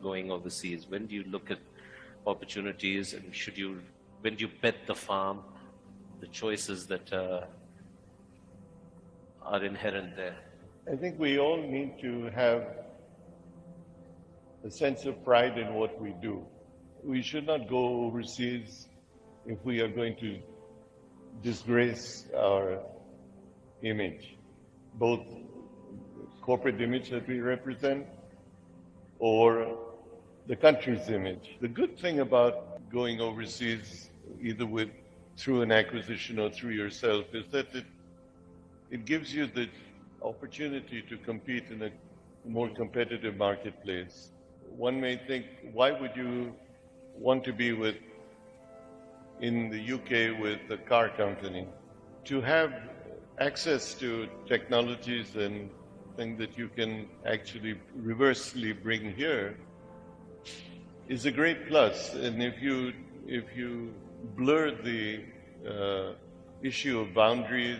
going overseas? When do you look at opportunities, and when do you bet the farm, the choices that are inherent there? I think we all need to have a sense of pride in what we do. We should not go overseas if we are going to disgrace our image, both corporate image that we represent or the country's image. The good thing about going overseas, either through an acquisition or through yourself, is that it gives you the opportunity to compete in a more competitive marketplace. One may think, why would you want to be in the UK with a car company? To have access to technologies and things that you can actually reversely bring here is a great plus. And if you blur the issue of boundaries,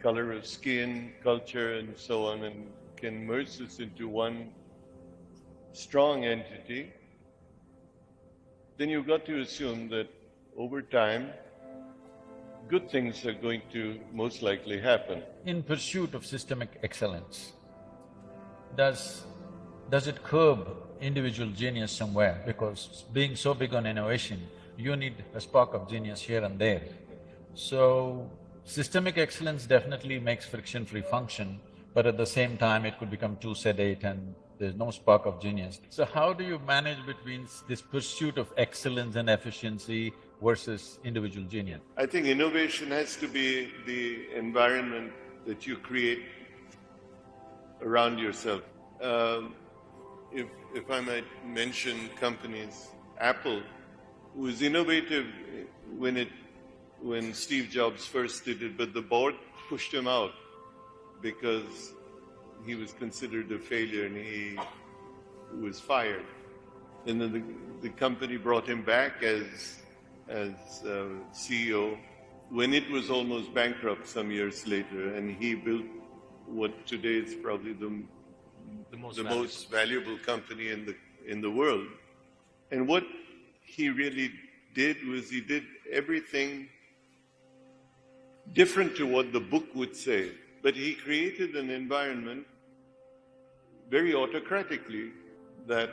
color of skin, culture, and so on, and can merge this into one strong entity, then you've got to assume that over time, good things are going to most likely happen. In pursuit of systemic excellence, does it curb individual genius somewhere? Because being so big on innovation, you need a spark of genius here and there. So, systemic excellence definitely makes friction-free function, but at the same time it could become too sedate and there's no spark of genius. So how do you manage between this pursuit of excellence and efficiency versus individual genius? I think innovation has to be the environment that you create around yourself. If I might mention companies, Apple was innovative when Steve Jobs first did it, but the board pushed him out because he was considered a failure and he was fired. And then the company brought him back as CEO when it was almost bankrupt some years later, and he built what today is probably the most valuable company in the world. And what he really did was he did everything different to what the book would say, but he created an environment very autocratically that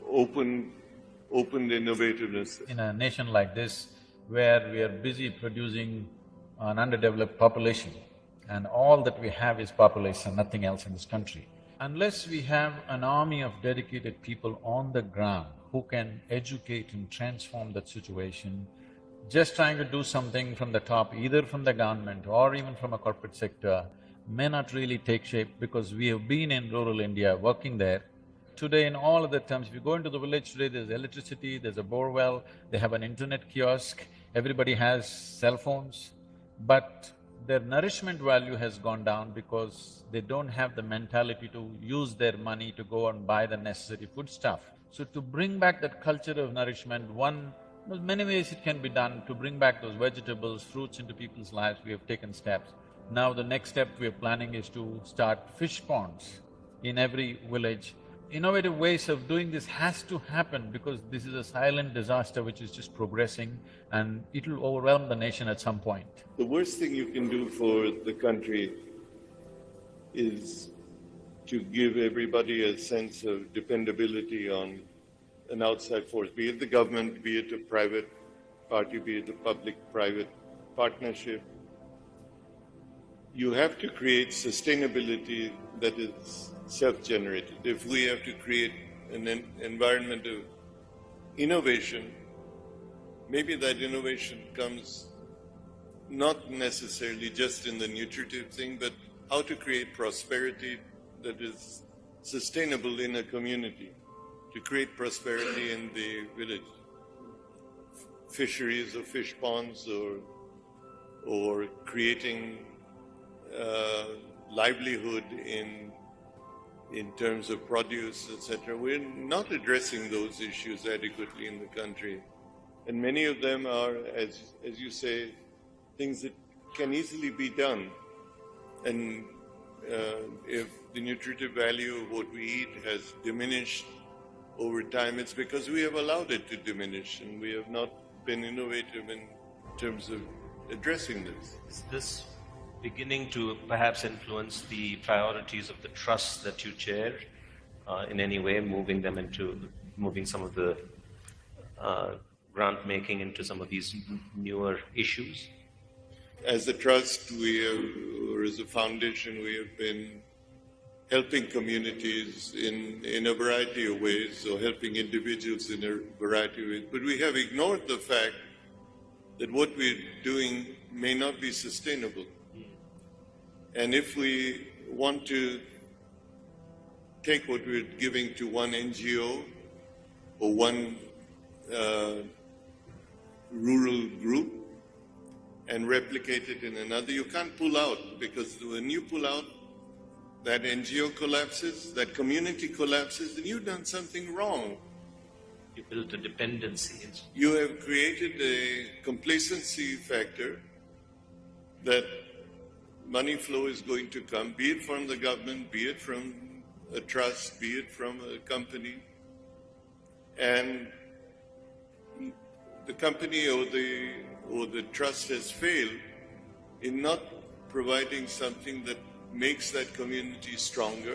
opened innovativeness. In a nation like this, where we are busy producing an underdeveloped population, and all that we have is population, nothing else in this country. Unless we have an army of dedicated people on the ground who can educate and transform that situation, just trying to do something from the top, either from the government or even from a corporate sector, may not really take shape, because we have been in rural India working there. Today, in all other terms, if you go into the village today, there's electricity, there's a bore well, they have an internet kiosk, everybody has cell phones, but their nourishment value has gone down because they don't have the mentality to use their money to go and buy the necessary foodstuff. So to bring back that culture of nourishment, there's many ways it can be done. To bring back those vegetables, fruits into people's lives, we have taken steps. Now the next step we are planning is to start fish ponds in every village. Innovative ways of doing this has to happen, because this is a silent disaster which is just progressing and it'll overwhelm the nation at some point. The worst thing you can do for the country is to give everybody a sense of dependability on an outside force, be it the government, be it a private party, be it a public-private partnership. You have to create sustainability that is self-generated. If we have to create an environment of innovation, maybe that innovation comes not necessarily just in the nutritive thing, but how to create prosperity that is sustainable in a community, to create prosperity in the village. Fisheries or fish ponds or creating livelihood in terms of produce, etc. We're not addressing those issues adequately in the country. And many of them are, as you say, things that can easily be done. And if the nutritive value of what we eat has diminished over time, it's because we have allowed it to diminish and we have not been innovative in terms of addressing this. Is this beginning to perhaps influence the priorities of the trust that you chair in any way, moving some of the grant making into some of these newer issues? As a trust, or as a foundation, we have been helping communities in a variety of ways, or helping individuals in a variety of ways. But we have ignored the fact that what we're doing may not be sustainable. And if we want to take what we're giving to one NGO or one rural group and replicate it in another, you can't pull out, because when you pull out, that NGO collapses, that community collapses, and you've done something wrong. You built a dependency. You have created a complacency factor that money flow is going to come, be it from the government, be it from a trust, be it from a company, and the company or the trust has failed in not providing something that makes that community stronger,